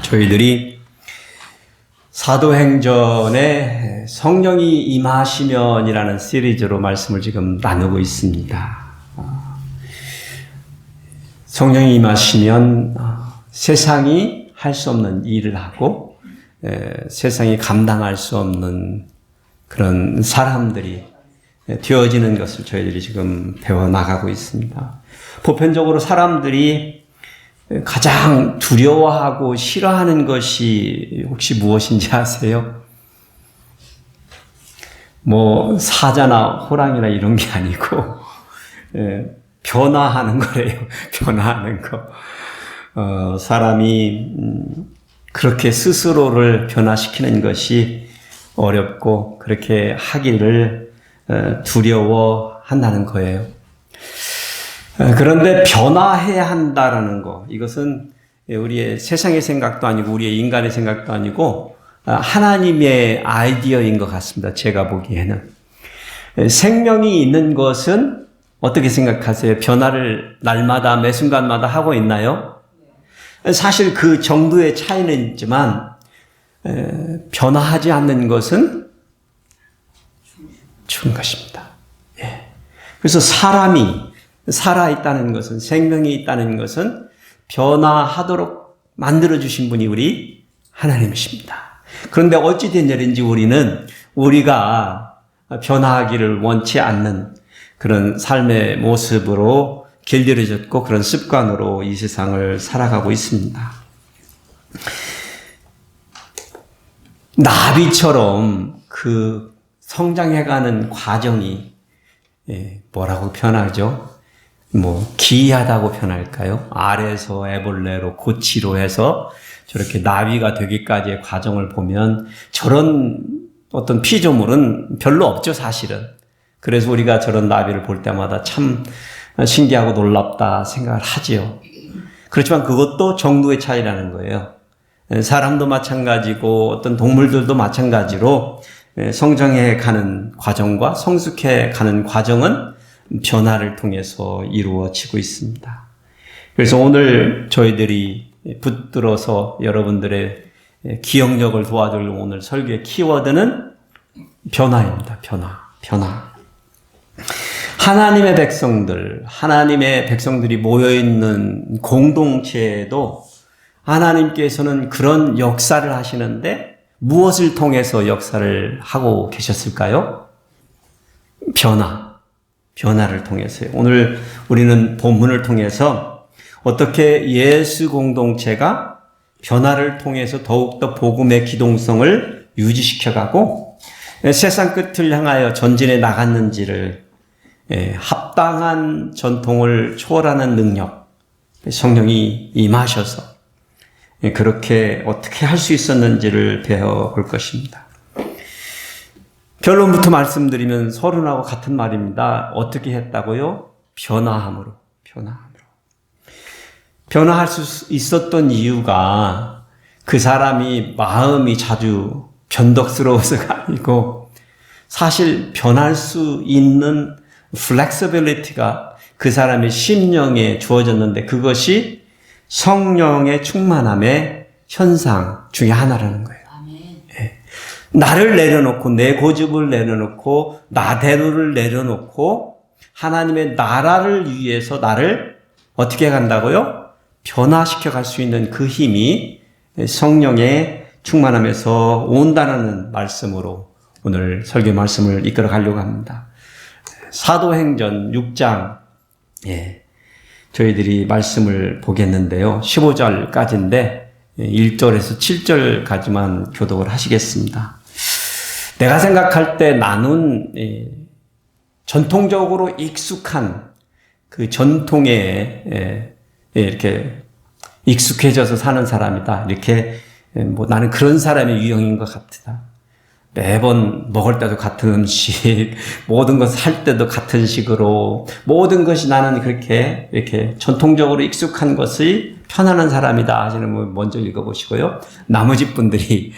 저희들이 사도행전에 성령이 임하시면이라는 시리즈로 말씀을 지금 나누고 있습니다. 성령이 임하시면 세상이 할 수 없는 일을 하고 세상이 감당할 수 없는 그런 사람들이 되어지는 것을 저희들이 지금 배워나가고 있습니다. 보편적으로 사람들이 가장 두려워하고 싫어하는 것이 혹시 무엇인지 아세요? 뭐 사자나 호랑이나 이런 게 아니고 변화하는 거래요. 변화하는 거. 사람이 그렇게 스스로를 변화시키는 것이 어렵고 그렇게 하기를 두려워한다는 거예요. 그런데 변화해야 한다라는 거, 이것은 우리의 세상의 생각도 아니고 우리의 인간의 생각도 아니고 하나님의 아이디어인 것 같습니다. 제가 보기에는. 생명이 있는 것은 어떻게 생각하세요? 변화를 날마다 매 순간마다 하고 있나요? 사실 그 정도의 차이는 있지만 변화하지 않는 것은 죽은 것입니다. 그래서 사람이 살아있다는 것은, 생명이 있다는 것은 변화하도록 만들어주신 분이 우리 하나님이십니다. 그런데 어찌 된 일인지 우리가 변화하기를 원치 않는 그런 삶의 모습으로 길들여졌고 그런 습관으로 이 세상을 살아가고 있습니다. 나비처럼 그 성장해가는 과정이 뭐라고 표현하죠? 기이하다고 표현할까요? 알에서 애벌레로 고치로 해서 저렇게 나비가 되기까지의 과정을 보면 저런 어떤 피조물은 별로 없죠, 사실은. 그래서 우리가 저런 나비를 볼 때마다 참 신기하고 놀랍다 생각을 하지요. 그렇지만 그것도 정도의 차이라는 거예요. 사람도 마찬가지고 어떤 동물들도 마찬가지로 성장해 가는 과정과 성숙해 가는 과정은 변화를 통해서 이루어지고 있습니다. 그래서 오늘 저희들이 붙들어서 여러분들의 기억력을 도와줄 오늘 설교의 키워드는 변화입니다. 변화. 하나님의 백성들이 모여있는 공동체에도 하나님께서는 그런 역사를 하시는데 무엇을 통해서 역사를 하고 계셨을까요? 변화를 통해서요. 오늘 우리는 본문을 통해서 어떻게 예수 공동체가 변화를 통해서 더욱더 복음의 기동성을 유지시켜가고 세상 끝을 향하여 전진해 나갔는지를 합당한 전통을 초월하는 능력, 성령이 임하셔서 그렇게 어떻게 할 수 있었는지를 배워볼 것입니다. 결론부터 말씀드리면 서론하고 같은 말입니다. 어떻게 했다고요? 변화함으로. 변화할 수 있었던 이유가 그 사람이 마음이 자주 변덕스러워서가 아니고 사실 변할 수 있는 플렉서빌리티가 그 사람의 심령에 주어졌는데 그것이 성령의 충만함의 현상 중에 하나라는 거예요. 나를 내려놓고 내 고집을 내려놓고 나대로를 내려놓고 하나님의 나라를 위해서 나를 어떻게 간다고요? 변화시켜 갈 수 있는 그 힘이 성령의 충만함에서 온다는 말씀으로 오늘 설교 말씀을 이끌어 가려고 합니다. 사도행전 6장 저희들이 말씀을 보겠는데요. 15절까지인데 1절에서 7절까지만 교독을 하시겠습니다. 내가 생각할 때 나는 전통적으로 익숙한 그 전통에 이렇게 익숙해져서 사는 사람이다. 이렇게 나는 그런 사람의 유형인 것 같다. 매번 먹을 때도 같은 음식, 모든 것을 할 때도 같은 식으로, 모든 것이 나는 그렇게 이렇게 전통적으로 익숙한 것이 편안한 사람이다 하시는 분 먼저 읽어보시고요. 나머지 분들이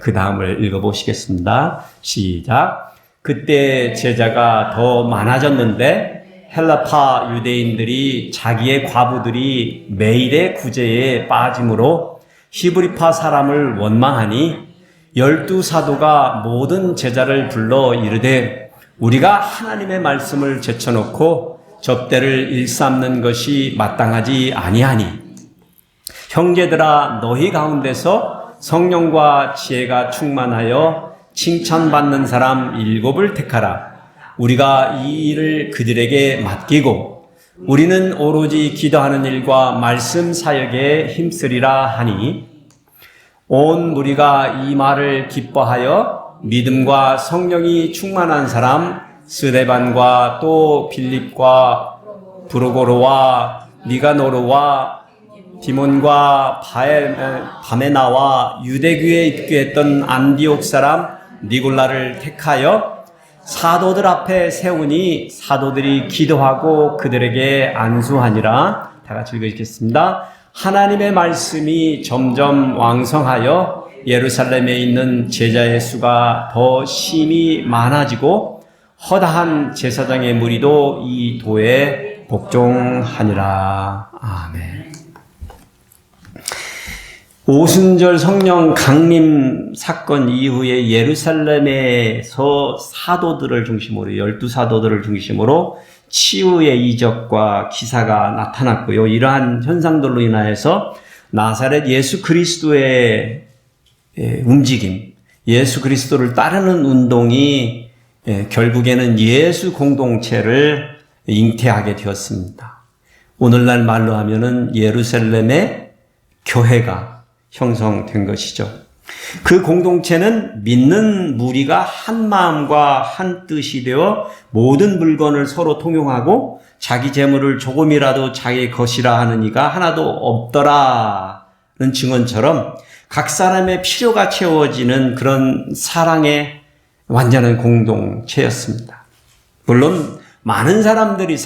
그 다음을 읽어보시겠습니다. 시작. 그때 제자가 더 많아졌는데 헬라파 유대인들이 자기의 과부들이 매일의 구제에 빠짐으로 히브리파 사람을 원망하니 12사도가 모든 제자를 불러 이르되 우리가 하나님의 말씀을 제쳐놓고 접대를 일삼는 것이 마땅하지 아니하니 형제들아 너희 가운데서 성령과 지혜가 충만하여 칭찬받는 사람 7을 택하라. 우리가 이 일을 그들에게 맡기고 우리는 오로지 기도하는 일과 말씀 사역에 힘쓰리라 하니 온 무리가 이 말을 기뻐하여 믿음과 성령이 충만한 사람 스데반과 또 빌립과 브루고로와 니가노르와 디몬과 바메나와 유대교에 입교했던 안디옥 사람 니골라를 택하여 사도들 앞에 세우니 사도들이 기도하고 그들에게 안수하니라. 다 같이 읽으시겠습니다. 하나님의 말씀이 점점 왕성하여 예루살렘에 있는 제자의 수가 더 심히 많아지고 허다한 제사장의 무리도 이 도에 복종하니라. 아멘. 오순절 성령 강림 사건 이후에 예루살렘에서 사도들을 중심으로 12사도들을 중심으로 치유의 이적과 기사가 나타났고요. 이러한 현상들로 인하여서 나사렛 예수 그리스도의 움직임, 예수 그리스도를 따르는 운동이 결국에는 예수 공동체를 잉태하게 되었습니다. 오늘날 말로 하면은 예루살렘의 교회가 형성된 것이죠. 그 공동체는 믿는 무리가 한 마음과 한 뜻이 되어 모든 물건을 서로 통용하고 자기 재물을 조금이라도 자기 것이라 하는 이가 하나도 없더라는 증언처럼 각 사람의 필요가 채워지는 그런 사랑의 완전한 공동체였습니다. 물론 많은 사람들이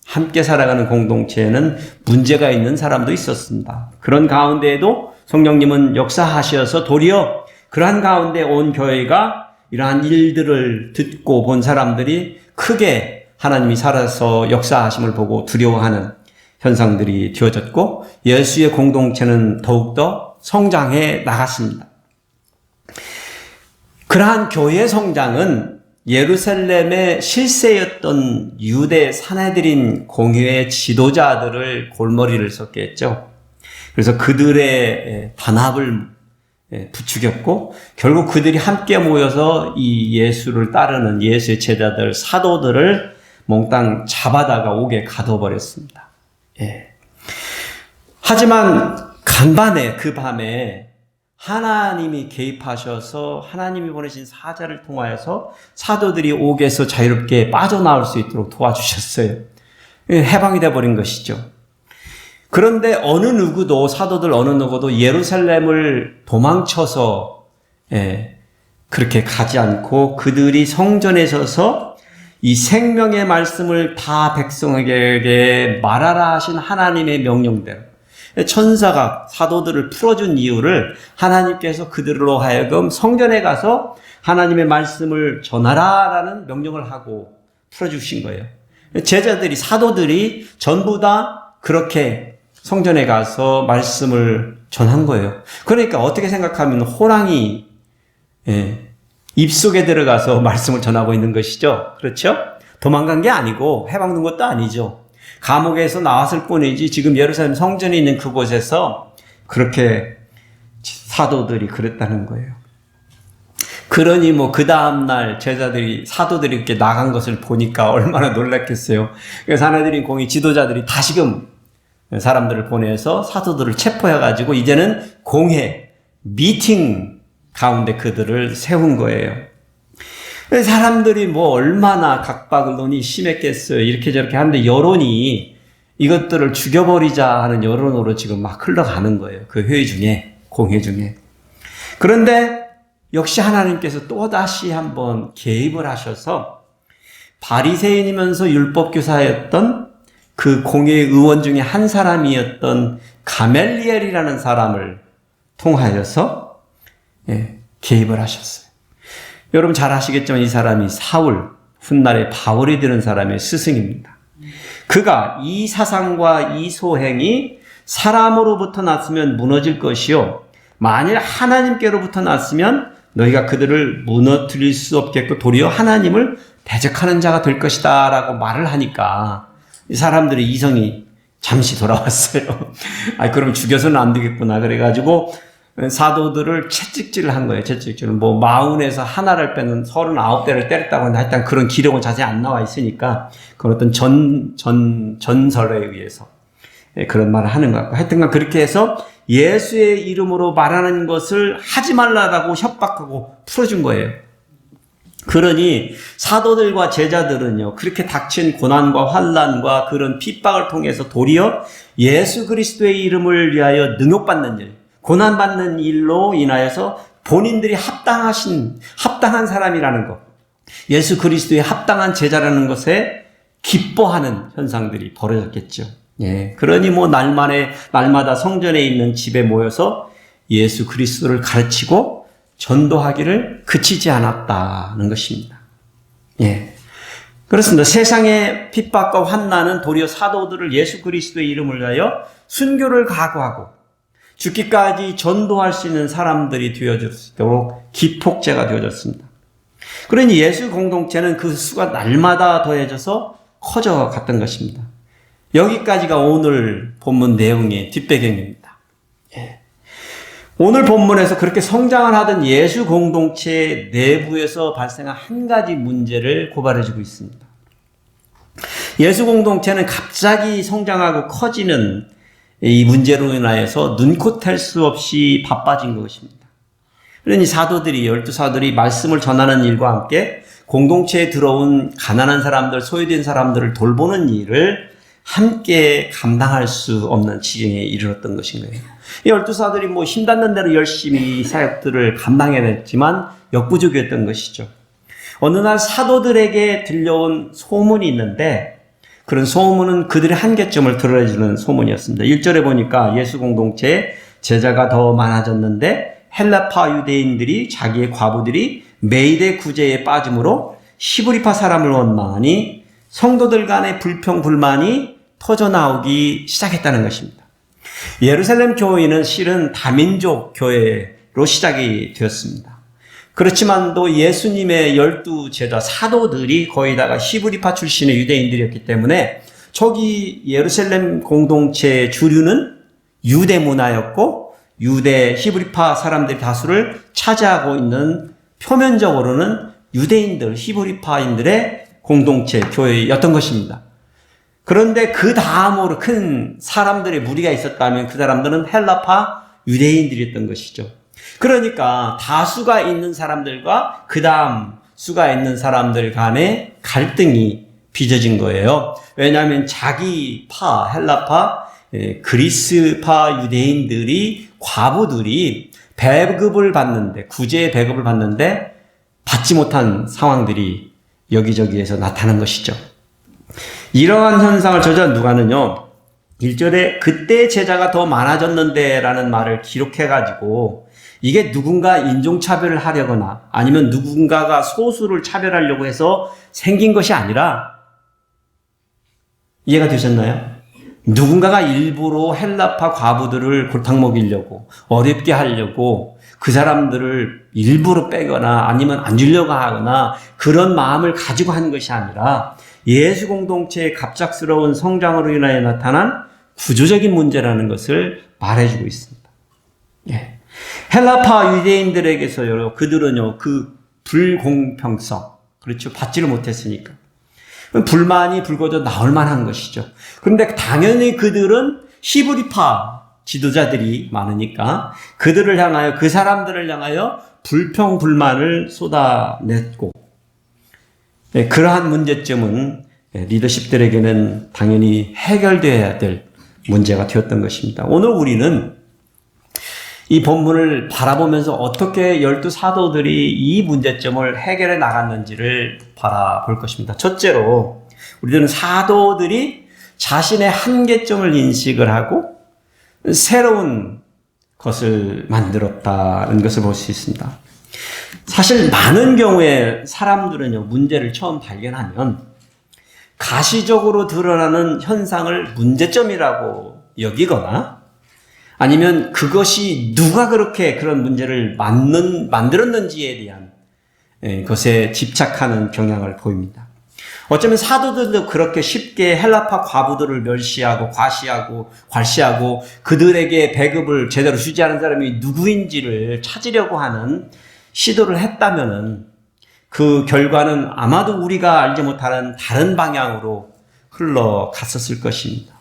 함께 살아가는 공동체에는 문제가 있는 사람도 있었습니다. 그런 가운데에도 성령님은 역사하셔서 도리어 그러한 가운데 온 교회가 이러한 일들을 듣고 본 사람들이 크게 하나님이 살아서 역사하심을 보고 두려워하는 현상들이 되어졌고 예수의 공동체는 더욱더 성장해 나갔습니다. 그러한 교회의 성장은 예루살렘의 실세였던 유대 사내들인 공회의 지도자들을 골머리를 썩게 했죠. 그래서 그들의 단합을 부추겼고 결국 그들이 함께 모여서 이 예수를 따르는 예수의 제자들, 사도들을 몽땅 잡아다가 옥에 가둬버렸습니다. 하지만 간밤에 그 밤에 하나님이 개입하셔서 하나님이 보내신 사자를 통하여서 사도들이 옥에서 자유롭게 빠져나올 수 있도록 도와주셨어요. 해방이 되어버린 것이죠. 그런데 사도들 어느 누구도 예루살렘을 도망쳐서 그렇게 가지 않고 그들이 성전에 서서 이 생명의 말씀을 다 백성에게 말하라 하신 하나님의 명령대로 천사가 사도들을 풀어준 이유를 하나님께서 그들로 하여금 성전에 가서 하나님의 말씀을 전하라라는 명령을 하고 풀어주신 거예요. 제자들이, 사도들이 전부 다 그렇게 성전에 가서 말씀을 전한 거예요. 그러니까 어떻게 생각하면 호랑이 입속에 들어가서 말씀을 전하고 있는 것이죠. 그렇죠? 도망간 게 아니고 해방된 것도 아니죠. 감옥에서 나왔을 뿐이지 지금 예루살렘 성전이 있는 그곳에서 그렇게 사도들이 그랬다는 거예요. 그러니 그 다음날 사도들이 이렇게 나간 것을 보니까 얼마나 놀랐겠어요. 그래서 사내들인 공의 지도자들이 다시금 사람들을 보내서 사도들을 체포해가지고 이제는 공회, 미팅 가운데 그들을 세운 거예요. 사람들이 얼마나 각박을 논이 심했겠어요. 이렇게 저렇게 하는데 여론이 이것들을 죽여버리자 하는 여론으로 지금 막 흘러가는 거예요. 그 공회 중에. 그런데 역시 하나님께서 또다시 한번 개입을 하셔서 바리새인이면서 율법교사였던 그 공회의 의원 중에 한 사람이었던 가멜리엘이라는 사람을 통하여서 개입을 하셨어요. 여러분 잘 아시겠지만 이 사람이 사울, 훗날에 바울이 되는 사람의 스승입니다. 그가 이 사상과 이 소행이 사람으로부터 났으면 무너질 것이요 만일 하나님께로부터 났으면 너희가 그들을 무너뜨릴 수 없겠고 도리어 하나님을 대적하는 자가 될 것이다 라고 말을 하니까 이 사람들의 이성이 잠시 돌아왔어요. 그럼 죽여서는 안 되겠구나. 그래가지고 사도들을 채찍질을 한 거예요. 채찍질을. 뭐 40에서 하나를 빼는 39대를 때렸다고 하는데 하여튼 그런 기록은 자세히 안 나와 있으니까 그런 어떤 전설에 의해서 그런 말을 하는 것 같고 하여튼간 그렇게 해서 예수의 이름으로 말하는 것을 하지 말라라고 협박하고 풀어준 거예요. 그러니 사도들과 제자들은요, 그렇게 닥친 고난과 환난과 그런 핍박을 통해서 도리어 예수 그리스도의 이름을 위하여 능욕받는 일, 고난받는 일로 인하여서 본인들이 합당한 사람이라는 것, 예수 그리스도의 합당한 제자라는 것에 기뻐하는 현상들이 벌어졌겠죠. 예. 그러니 뭐 날마다 성전에 있는 집에 모여서 예수 그리스도를 가르치고 전도하기를 그치지 않았다는 것입니다. 예. 그렇습니다. 세상의 핍박과 환난은 도리어 사도들을 예수 그리스도의 이름을 위하여 순교를 각오하고 죽기까지 전도할 수 있는 사람들이 되어졌도록 기폭제가 되어졌습니다. 그러니 예수 공동체는 그 수가 날마다 더해져서 커져갔던 것입니다. 여기까지가 오늘 본문 내용의 뒷배경입니다. 예. 오늘 본문에서 그렇게 성장을 하던 예수 공동체 내부에서 발생한 한 가지 문제를 고발해주고 있습니다. 예수 공동체는 갑자기 성장하고 커지는 이 문제로 인하여서 눈코 뗄 수 없이 바빠진 것입니다. 그러니 열두 사도들이 말씀을 전하는 일과 함께 공동체에 들어온 가난한 사람들, 소외된 사람들을 돌보는 일을 함께 감당할 수 없는 지경에 이르렀던 것인 거예요. 이 열두 사도들이 뭐 힘닿는 대로 열심히 사역들을 감당해냈지만 역부족이었던 것이죠. 어느 날 사도들에게 들려온 소문이 있는데 그런 소문은 그들의 한계점을 드러내주는 소문이었습니다. 1절에 보니까 예수 공동체에 제자가 더 많아졌는데 헬라파 유대인들이 자기의 과부들이 매일의 구제에 빠짐으로 히브리파 사람을 원망하니 성도들 간의 불평 불만이 터져나오기 시작했다는 것입니다. 예루살렘 교회는 실은 다민족 교회로 시작이 되었습니다. 그렇지만 또 예수님의 12 제자 사도들이 거의 다가 히브리파 출신의 유대인들이었기 때문에 초기 예루살렘 공동체의 주류는 유대 문화였고 유대 히브리파 사람들이 다수를 차지하고 있는 표면적으로는 유대인들, 히브리파인들의 공동체, 교회였던 것입니다. 그런데 그 다음으로 큰 사람들의 무리가 있었다면 그 사람들은 헬라파 유대인들이었던 것이죠. 그러니까 다수가 있는 사람들과 그 다음 수가 있는 사람들 간의 갈등이 빚어진 거예요. 왜냐하면 자기 파, 헬라파, 그리스파 유대인들이 과부들이 배급을 받는데 구제 배급을 받는데 받지 못한 상황들이 여기저기에서 나타난 것이죠. 이러한 현상을 저자 누가는요 1절에 그때 제자가 더 많아졌는데 라는 말을 기록해가지고 이게 누군가 인종차별을 하려거나 아니면 누군가가 소수를 차별하려고 해서 생긴 것이 아니라 이해가 되셨나요? 누군가가 일부러 헬라파 과부들을 골탕 먹이려고 어렵게 하려고 그 사람들을 일부러 빼거나 아니면 안 주려고 하거나 그런 마음을 가지고 한 것이 아니라 예수 공동체의 갑작스러운 성장으로 인하여 나타난 구조적인 문제라는 것을 말해주고 있습니다. 예. 헬라파 유대인들에게서요, 그들은요, 그 불공평성, 그렇죠. 받지를 못했으니까. 불만이 불거져 나올 만한 것이죠. 그런데 당연히 그들은 히브리파 지도자들이 많으니까 그들을 향하여, 그 사람들을 향하여 불평, 불만을 쏟아냈고, 예, 그러한 문제점은 리더십들에게는 당연히 해결되어야 될 문제가 되었던 것입니다. 오늘 우리는 이 본문을 바라보면서 어떻게 12 사도들이 이 문제점을 해결해 나갔는지를 바라볼 것입니다. 첫째로 우리들은 사도들이 자신의 한계점을 인식을 하고 새로운 것을 만들었다는 것을 볼 수 있습니다. 사실 많은 경우에 사람들은요, 문제를 처음 발견하면 가시적으로 드러나는 현상을 문제점이라고 여기거나 아니면 그것이 누가 그렇게 그런 문제를 만들었는지에 대한 것에 집착하는 경향을 보입니다. 어쩌면 사도들도 그렇게 쉽게 헬라파 과부들을 멸시하고 과시하고 괄시하고 그들에게 배급을 제대로 주지 않은 사람이 누구인지를 찾으려고 하는 시도를 했다면은 그 결과는 아마도 우리가 알지 못하는 다른 방향으로 흘러갔었을 것입니다.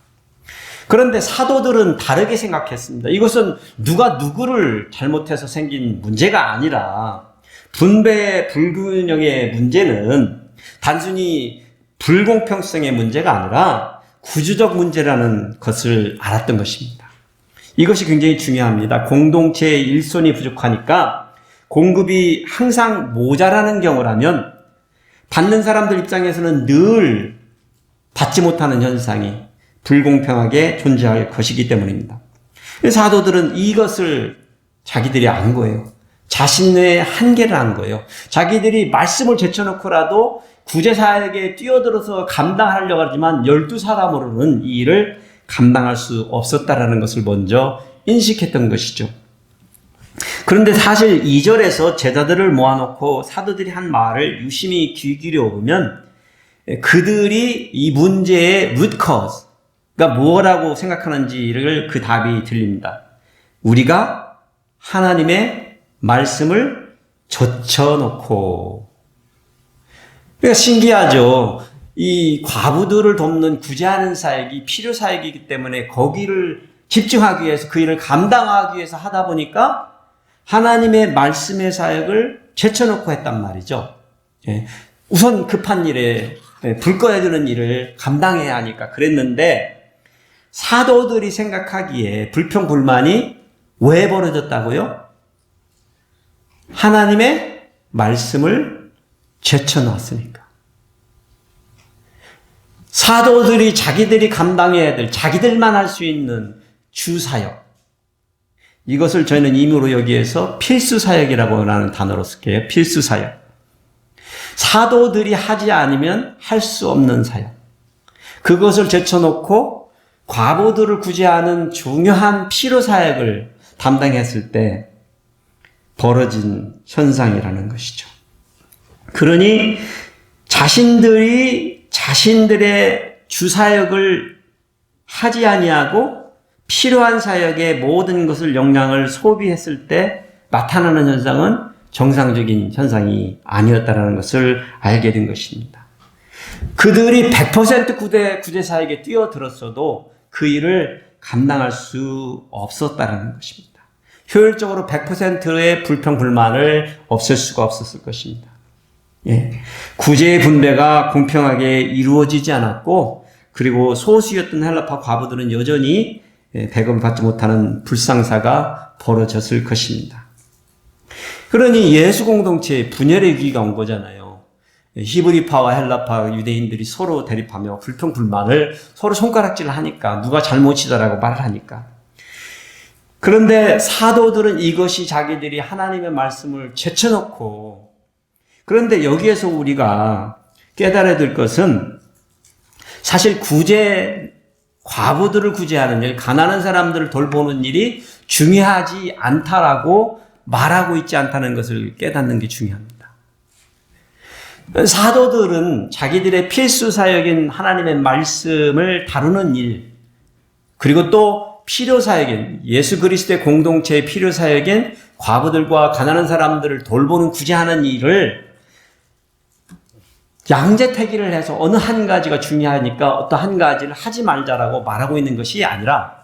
그런데 사도들은 다르게 생각했습니다. 이것은 누가 누구를 잘못해서 생긴 문제가 아니라 분배 불균형의 문제는 단순히 불공평성의 문제가 아니라 구조적 문제라는 것을 알았던 것입니다. 이것이 굉장히 중요합니다. 공동체의 일손이 부족하니까 공급이 항상 모자라는 경우라면 받는 사람들 입장에서는 늘 받지 못하는 현상이 불공평하게 존재할 것이기 때문입니다. 사도들은 이것을 자기들이 안 거예요. 자신의 한계를 안 거예요. 자기들이 말씀을 제쳐놓고라도 구제사에게 뛰어들어서 감당하려고 하지만 12사람으로는 이 일을 감당할 수 없었다라는 것을 먼저 인식했던 것이죠. 그런데 사실 2절에서 제자들을 모아놓고 사도들이 한 말을 유심히 귀 기울여 보면 그들이 이 문제의 root cause가 뭐라고 생각하는지를 그 답이 들립니다. 우리가 하나님의 말씀을 젖혀놓고. 그러니까 신기하죠. 이 과부들을 돕는 구제하는 사역이 필요 사역이기 때문에 거기를 집중하기 위해서 그 일을 감당하기 위해서 하다 보니까 하나님의 말씀의 사역을 제쳐놓고 했단 말이죠. 우선 급한 일에 불 꺼야 되는 일을 감당해야 하니까 그랬는데 사도들이 생각하기에 불평불만이 왜 벌어졌다고요? 하나님의 말씀을 제쳐놨으니까. 사도들이 자기들이 감당해야 될 자기들만 할 수 있는 주사역, 이것을 저희는 임의로 여기에서 필수사역이라고 하는 단어로 쓸게요. 필수사역. 사도들이 하지 않으면 할 수 없는 사역. 그것을 제쳐놓고 과부들을 구제하는 중요한 필요사역을 담당했을 때 벌어진 현상이라는 것이죠. 그러니 자신들이 자신들의 주사역을 하지 아니하고 필요한 사역의 모든 것을 역량을 소비했을 때 나타나는 현상은 정상적인 현상이 아니었다는 것을 알게 된 것입니다. 그들이 100% 구제 사역에 뛰어들었어도 그 일을 감당할 수 없었다는 것입니다. 효율적으로 100%의 불평불만을 없앨 수가 없었을 것입니다. 구제의 분배가 공평하게 이루어지지 않았고, 그리고 소수였던 헬라파 과부들은 여전히 배급을 받지 못하는 불상사가 벌어졌을 것입니다. 그러니 예수 공동체에 분열의 위기가 온 거잖아요. 히브리파와 헬라파 유대인들이 서로 대립하며 불평불만을 서로 손가락질을 하니까, 누가 잘못이다라고 말을 하니까. 그런데 사도들은 이것이 자기들이 하나님의 말씀을 제쳐놓고, 그런데 여기에서 우리가 깨달아야 될 것은 사실 과부들을 구제하는 일, 가난한 사람들을 돌보는 일이 중요하지 않다라고 말하고 있지 않다는 것을 깨닫는 게 중요합니다. 사도들은 자기들의 필수 사역인 하나님의 말씀을 다루는 일, 그리고 또 필요 사역인 예수 그리스도의 공동체의 필요 사역인 과부들과 가난한 사람들을 돌보는 구제하는 일을 양제택일을 해서 어느 한 가지가 중요하니까 어떤 한 가지를 하지 말자라고 말하고 있는 것이 아니라,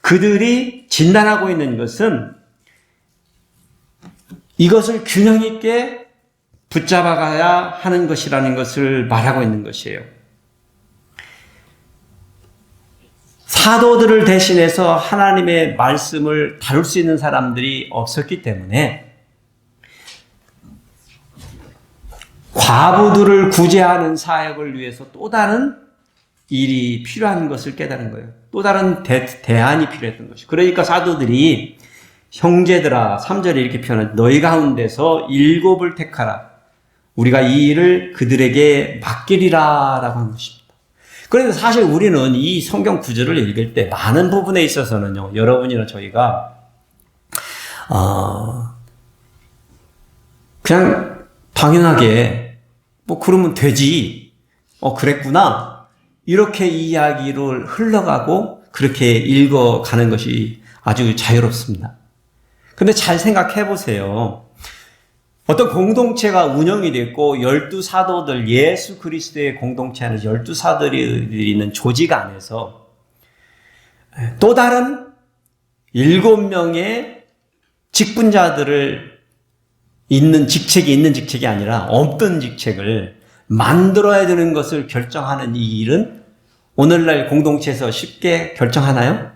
그들이 진단하고 있는 것은 이것을 균형 있게 붙잡아가야 하는 것이라는 것을 말하고 있는 것이에요. 사도들을 대신해서 하나님의 말씀을 다룰 수 있는 사람들이 없었기 때문에 과부들을 구제하는 사역을 위해서 또 다른 일이 필요한 것을 깨달은 거예요. 또 다른 대안이 필요했던 것이죠. 그러니까 사도들이 형제들아, 3절에 이렇게 표현하죠. 너희 가운데서 7을 택하라. 우리가 이 일을 그들에게 맡기리라 라고 한 것입니다. 그런데 사실 우리는 이 성경 구절을 읽을 때 많은 부분에 있어서는요, 여러분이나 저희가 그냥 당연하게 뭐 그러면 되지, 그랬구나, 이렇게 이야기를 흘러가고 그렇게 읽어가는 것이 아주 자유롭습니다. 근데 잘 생각해 보세요. 어떤 공동체가 운영이 됐고 12사도들, 예수 그리스도의 공동체 안에서 12사도들이 있는 조직 안에서 또 다른 7명의 직분자들을 있는 직책이 아니라 없던 직책을 만들어야 되는 것을 결정하는 이 일은 오늘날 공동체에서 쉽게 결정하나요?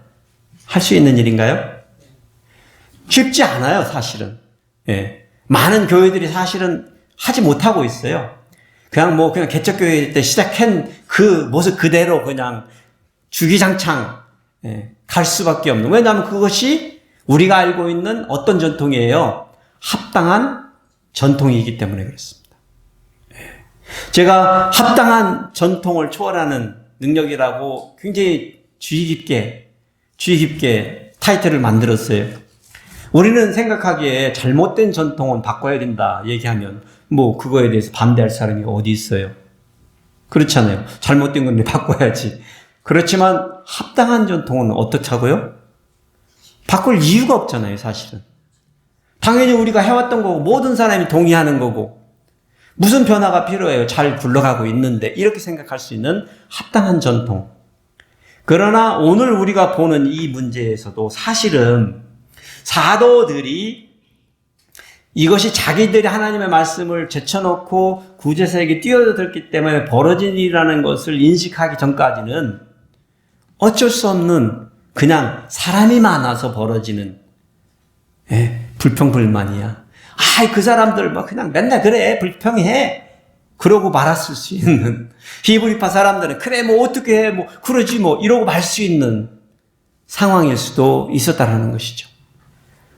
할 수 있는 일인가요? 쉽지 않아요, 사실은. 예. 많은 교회들이 사실은 하지 못하고 있어요. 그냥 개척교회 때 시작한 그 모습 그대로 그냥 주기장창 갈 수밖에 없는. 왜냐하면 그것이 우리가 알고 있는 어떤 전통이에요? 합당한 전통이기 때문에 그렇습니다. 제가 합당한 전통을 초월하는 능력이라고 굉장히 주의 깊게 타이틀을 만들었어요. 우리는 생각하기에 잘못된 전통은 바꿔야 된다 얘기하면 그거에 대해서 반대할 사람이 어디 있어요? 그렇잖아요. 잘못된 건데 바꿔야지. 그렇지만 합당한 전통은 어떻다고요? 바꿀 이유가 없잖아요, 사실은. 당연히 우리가 해왔던 거고 모든 사람이 동의하는 거고 무슨 변화가 필요해요? 잘 굴러가고 있는데, 이렇게 생각할 수 있는 합당한 전통. 그러나 오늘 우리가 보는 이 문제에서도 사실은 사도들이 이것이 자기들이 하나님의 말씀을 제쳐놓고 구제사에게 뛰어들었기 때문에 벌어진 일이라는 것을 인식하기 전까지는 어쩔 수 없는 그냥 사람이 많아서 벌어지는 불평불만이야. 그 사람들 그냥 맨날 그래, 불평해, 그러고 말았을 수 있는, 히브리파 사람들은 그래 어떻게 해, 그러지 이러고 말 수 있는 상황일 수도 있었다라는 것이죠.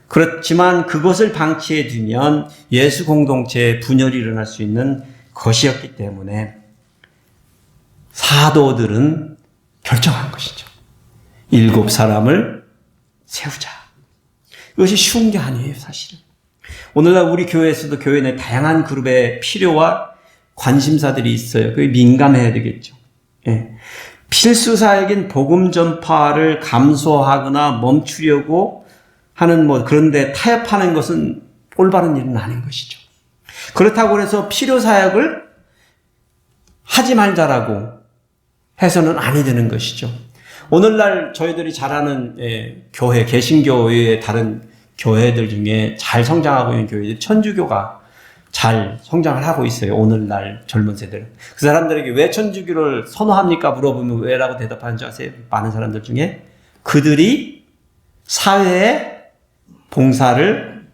그렇지만 그것을 방치해 두면 예수 공동체에 분열이 일어날 수 있는 것이었기 때문에 사도들은 결정한 것이죠. 7사람을 세우자. 이것이 쉬운 게 아니에요, 사실은. 오늘날 우리 교회에서도 교회 내 다양한 그룹의 필요와 관심사들이 있어요. 그게 민감해야 되겠죠. 필수사역인 복음 전파를 감소하거나 멈추려고 하는 그런데 타협하는 것은 올바른 일은 아닌 것이죠. 그렇다고 해서 필요사역을 하지 말자라고 해서는 아니 되는 것이죠. 오늘날 저희들이 잘 아는 교회, 개신교의 다른 교회들 중에 잘 성장하고 있는 교회들, 천주교가 잘 성장을 하고 있어요. 오늘날 젊은 세대는. 그 사람들에게 왜 천주교를 선호합니까? 물어보면 왜라고 대답하는 줄 아세요? 많은 사람들 중에 그들이 사회에 봉사를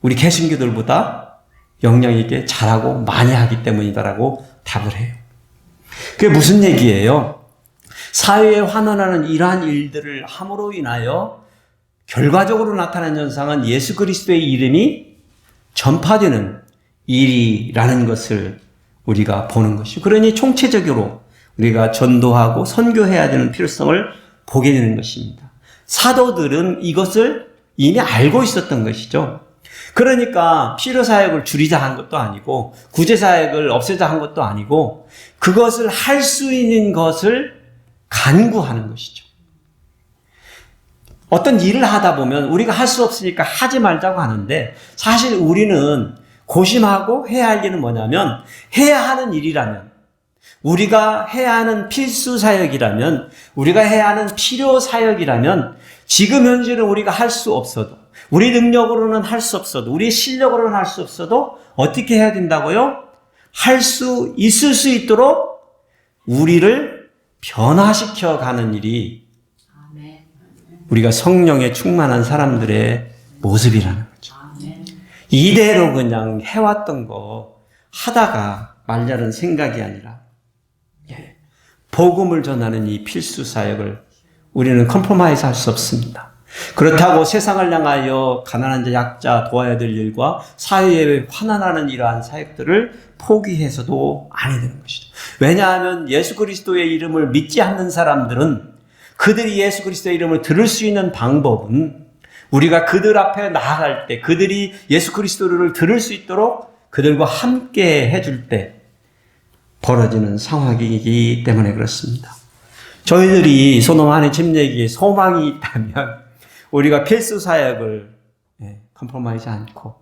우리 개신교들보다 역량 있게 잘하고 많이 하기 때문이다라고 답을 해요. 그게 무슨 얘기예요? 사회에 환원하는 이러한 일들을 함으로 인하여 결과적으로 나타나는 현상은 예수 그리스도의 이름이 전파되는 일이라는 것을 우리가 보는 것이죠. 그러니 총체적으로 우리가 전도하고 선교해야 되는 필요성을 보게 되는 것입니다. 사도들은 이것을 이미 알고 있었던 것이죠. 그러니까 필요사역을 줄이자 한 것도 아니고 구제사역을 없애자 한 것도 아니고 그것을 할 수 있는 것을 간구하는 것이죠. 어떤 일을 하다 보면 우리가 할 수 없으니까 하지 말자고 하는데 사실 우리는 고심하고 해야 할 일은 뭐냐면 해야 하는 일이라면 우리가 해야 하는 필수사역이라면 우리가 해야 하는 필요사역이라면 지금 현재는 우리가 할 수 없어도 우리 능력으로는 할 수 없어도 우리 실력으로는 할 수 없어도 어떻게 해야 된다고요? 할 수 있을 수 있도록 우리를 변화시켜 가는 일이 우리가 성령에 충만한 사람들의 모습이라는 거죠. 이대로 그냥 해왔던 거 하다가 말자는 생각이 아니라 복음을 전하는 이 필수 사역을 우리는 컴프로마이즈 할 수 없습니다. 그렇다고 세상을 향하여 가난한 자, 약자 도와야 될 일과 사회에 환원하는 이러한 사역들을 포기해서도 아니 되는 것이죠. 왜냐하면 예수 그리스도의 이름을 믿지 않는 사람들은 그들이 예수 그리스도의 이름을 들을 수 있는 방법은 우리가 그들 앞에 나아갈 때, 그들이 예수 그리스도를 들을 수 있도록 그들과 함께 해줄 때 벌어지는 상황이기 때문에 그렇습니다. 저희들이 소돔 안의 집 얘기에 소망이 있다면 우리가 필수 사역을 컴프로마이즈 않고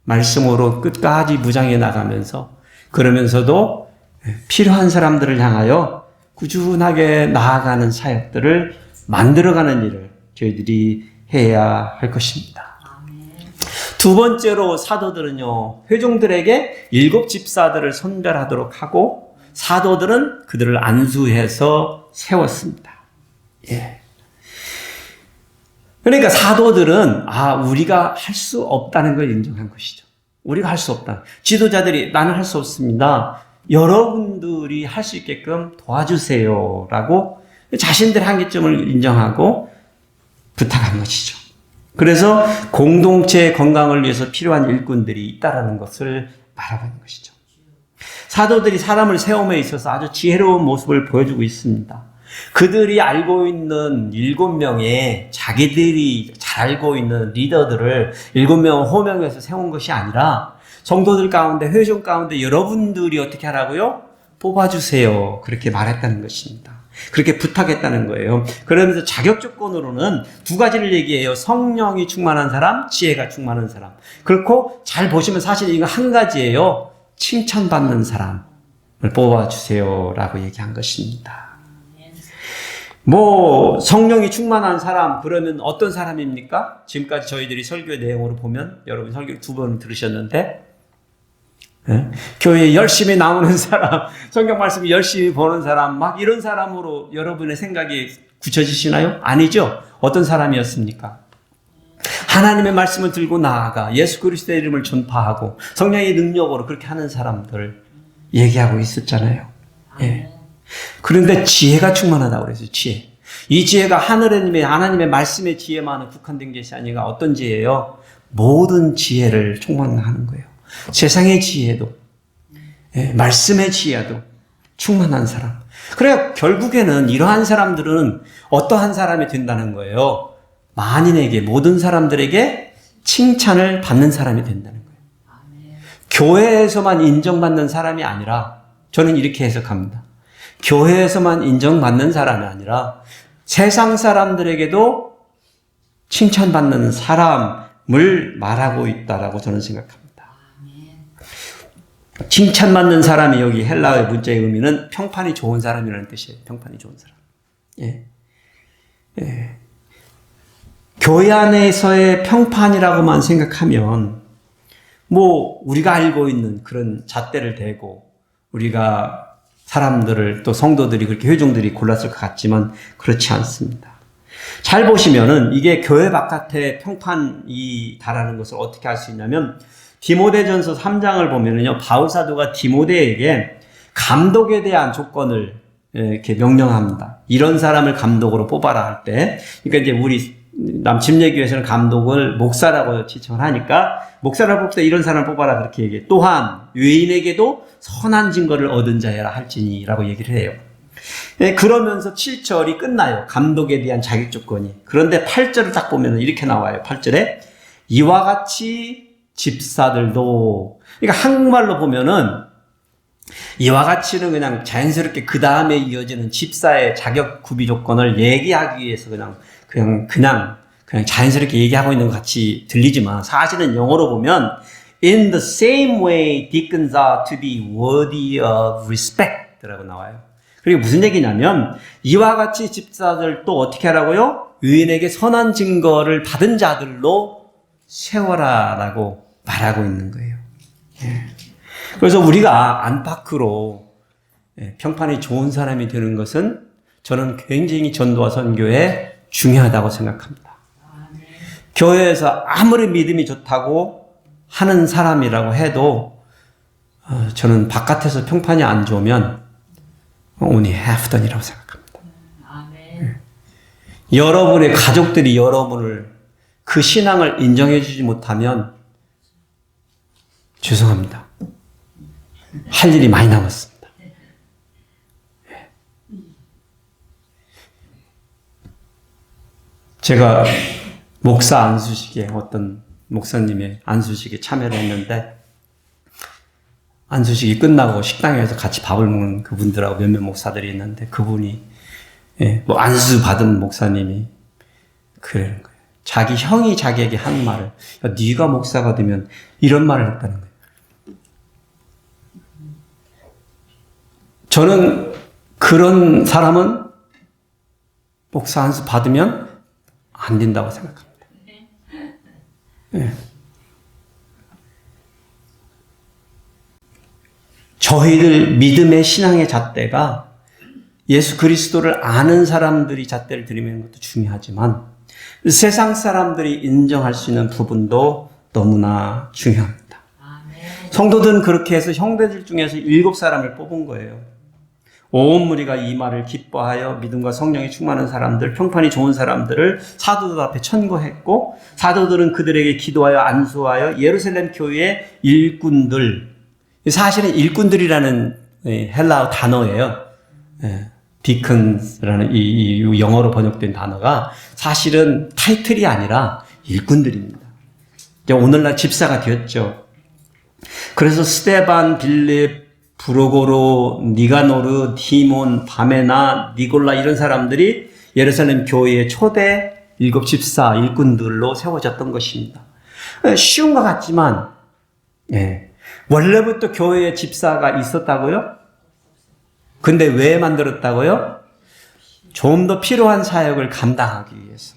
말씀으로 끝까지 무장해 나가면서, 그러면서도 필요한 사람들을 향하여 꾸준하게 나아가는 사역들을 만들어가는 일을 저희들이 해야 할 것입니다. 두 번째로 사도들은요, 회중들에게 7 집사들을 선별하도록 하고 사도들은 그들을 안수해서 세웠습니다. 예. 그러니까 사도들은 우리가 할 수 없다는 걸 인정한 것이죠. 우리가 할 수 없다. 지도자들이 나는 할 수 없습니다. 여러분들이 할 수 있게끔 도와주세요 라고 자신들의 한계점을 인정하고 부탁한 것이죠. 그래서 공동체의 건강을 위해서 필요한 일꾼들이 있다는 것을 말하고 있는 것이죠. 사도들이 사람을 세움에 있어서 아주 지혜로운 모습을 보여주고 있습니다. 그들이 알고 있는 7명의 자기들이 잘 알고 있는 리더들을 7명을 호명해서 세운 것이 아니라 성도들 가운데, 회중 가운데 여러분들이 어떻게 하라고요? 뽑아주세요. 그렇게 말했다는 것입니다. 그렇게 부탁했다는 거예요. 그러면서 자격 조건으로는 2가지를 얘기해요. 성령이 충만한 사람, 지혜가 충만한 사람. 그렇고 잘 보시면 사실 이거 한 가지예요. 칭찬받는 사람을 뽑아주세요 라고 얘기한 것입니다. 성령이 충만한 사람, 그러면 어떤 사람입니까? 지금까지 저희들이 설교의 내용으로 보면, 여러분 설교 2번 들으셨는데, 교회에 열심히 나오는 사람, 성경 말씀을 열심히 보는 사람, 막 이런 사람으로 여러분의 생각이 굳혀지시나요? 아니죠. 어떤 사람이었습니까? 하나님의 말씀을 들고 나아가 예수 그리스도의 이름을 전파하고 성령의 능력으로 그렇게 하는 사람들 얘기하고 있었잖아요. 예. 그런데 지혜가 충만하다고 그랬어요. 지혜. 이 지혜가 하나님의 말씀의 지혜만은 국한된 것이 아니라 어떤 지혜예요? 모든 지혜를 충만하는 거예요. 세상의 지혜도, 말씀의 지혜도 충만한 사람. 그래야 결국에는 이러한 사람들은 어떠한 사람이 된다는 거예요? 만인에게, 모든 사람들에게 칭찬을 받는 사람이 된다는 거예요. 교회에서만 인정받는 사람이 아니라, 저는 이렇게 해석합니다. 교회에서만 인정받는 사람이 아니라 세상 사람들에게도 칭찬받는 사람을 말하고 있다라고 저는 생각합니다. 칭찬받는 사람이 여기 헬라어의 문자의 의미는 평판이 좋은 사람이라는 뜻이에요. 평판이 좋은 사람. 예. 예. 교회 안에서의 평판이라고만 생각하면 우리가 알고 있는 그런 잣대를 대고 우리가 사람들을, 또 성도들이, 그렇게 회중들이 골랐을 것 같지만 그렇지 않습니다. 잘 보시면은 이게 교회 바깥의 평판이다라는 것을 어떻게 알 수 있냐면, 디모데전서 3장을 보면은요, 바울 사도가 디모데에게 감독에 대한 조건을 이렇게 명령합니다. 이런 사람을 감독으로 뽑아라 할 때, 그러니까 이제 우리 남침례교회에서는 감독을 목사라고 지칭을 하니까, 목사를 뽑을 때 이런 사람을 뽑아라 그렇게 얘기해. 또한 외인에게도 선한 증거를 얻은 자여라 할지니라고 얘기를 해요. 그러면서 7절이 끝나요. 감독에 대한 자격 조건이. 그런데 8절을 딱 보면 이렇게 나와요. 8절에 이와 같이 집사들도, 그러니까 한국말로 보면은 이와 같이는 그냥 자연스럽게 그 다음에 이어지는 집사의 자격 구비 조건을 얘기하기 위해서 그냥 자연스럽게 얘기하고 있는 것 같이 들리지만, 사실은 영어로 보면 in the same way deacons are to be worthy of respect 라고 나와요. 그리고 무슨 얘기냐면, 이와 같이 집사들도 어떻게 하라고요? 의인에게 선한 증거를 받은 자들로 세워라 라고 말하고 있는 거예요. 예. 그래서 우리가 안팎으로 평판이 좋은 사람이 되는 것은 저는 굉장히 전도와 선교에 중요하다고 생각합니다. 교회에서 아무리 믿음이 좋다고 하는 사람이라고 해도 저는 바깥에서 평판이 안 좋으면 only half done이라고 생각합니다. 여러분의 가족들이 여러분을, 그 신앙을 인정해 주지 못하면 죄송합니다. 할 일이 많이 남았습니다. 제가 목사 안수식에 어떤 목사님의 안수식에 참여를 했는데 안수식이 끝나고 식당에서 같이 밥을 먹는 그분들하고 몇몇 목사들이 있는데 그분이 뭐 안수 받은 목사님이 그러는 거예요. 자기 형이 자기에게 한 말을 야, 네가 목사가 되면 이런 말을 했다는 거예요. 저는 그런 사람은 목사 안수 받으면 안 된다고 생각합니다. 네. 저희들 믿음의 신앙의 잣대가 예수 그리스도를 아는 사람들이 잣대를 들이는 것도 중요하지만 세상 사람들이 인정할 수 있는 부분도 너무나 중요합니다. 성도들은 그렇게 해서 형제들 중에서 7사람을 뽑은 거예요. 온 무리가 이 말을 기뻐하여 믿음과 성령이 충만한 사람들, 평판이 좋은 사람들을 사도들 앞에 천거했고 사도들은 그들에게 기도하여 안수하여 예루살렘 교회의 일꾼들, 사실은 일꾼들이라는 헬라어 단어예요. 디컨스라는 이 영어로 번역된 단어가 사실은 타이틀이 아니라 일꾼들입니다. 오늘날 집사가 되었죠. 그래서 스데반, 빌립, 브로고로, 니가노르, 디몬, 바메나, 니골라 이런 사람들이 예루살렘 교회의 초대 7 집사 일꾼들로 세워졌던 것입니다. 쉬운 것 같지만 원래부터 교회에 집사가 있었다고요? 근데 왜 만들었다고요? 좀 더 필요한 사역을 감당하기 위해서.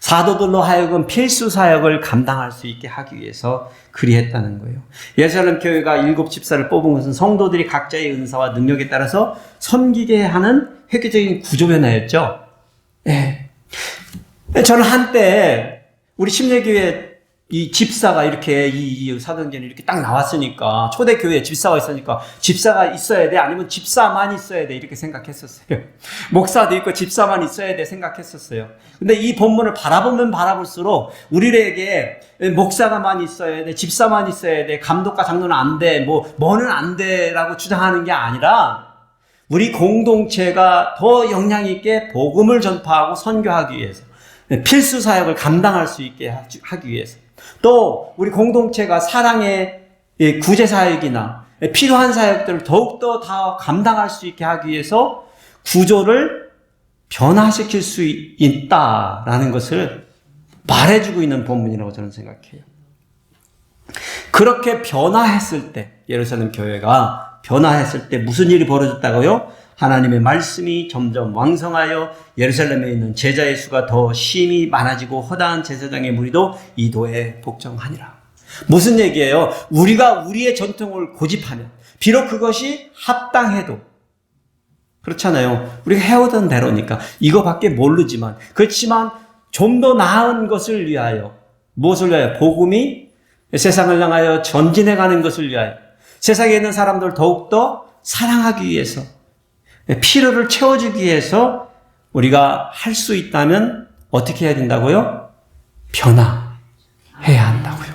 사도들로 하여금 필수 사역을 감당할 수 있게 하기 위해서 그리했다는 거예요. 예루살렘 교회가 7 집사를 뽑은 것은 성도들이 각자의 은사와 능력에 따라서 섬기게 하는 획기적인 구조 변화였죠. 네. 저는 한때 우리 심례교회 이 집사가 이렇게 이 사도행전에 이렇게 딱 나왔으니까 초대교회에 집사가 있으니까 집사가 있어야 돼 아니면 집사만 있어야 돼 이렇게 생각했었어요. 목사도 있고 집사만 있어야 돼 생각했었어요. 근데 이 본문을 바라보면 바라볼수록 우리에게 목사가만 있어야 돼, 집사만 있어야 돼, 감독과 장로는 안 돼, 뭐는 안 돼라고 주장하는 게 아니라 우리 공동체가 더 영향 있게 복음을 전파하고 선교하기 위해서 필수 사역을 감당할 수 있게 하기 위해서 또 우리 공동체가 사랑의 구제 사역이나 필요한 사역들을 더욱더 다 감당할 수 있게 하기 위해서 구조를 변화시킬 수 있다라는 것을 말해주고 있는 본문이라고 저는 생각해요. 그렇게 변화했을 때 예루살렘 교회가 변화했을 때 무슨 일이 벌어졌다고요? 하나님의 말씀이 점점 왕성하여 예루살렘에 있는 제자의 수가 더 심히 많아지고 허다한 제사장의 무리도 이도에 복종하니라. 무슨 얘기예요? 우리가 우리의 전통을 고집하면 비록 그것이 합당해도 그렇잖아요. 우리가 해오던 대로니까 이거밖에 모르지만 그렇지만 좀 더 나은 것을 위하여 무엇을 위하여? 복음이 세상을 향하여 전진해가는 것을 위하여 세상에 있는 사람들을 더욱더 사랑하기 위해서 필요를 채워주기 위해서 우리가 할 수 있다면 어떻게 해야 된다고요? 변화해야 한다고요.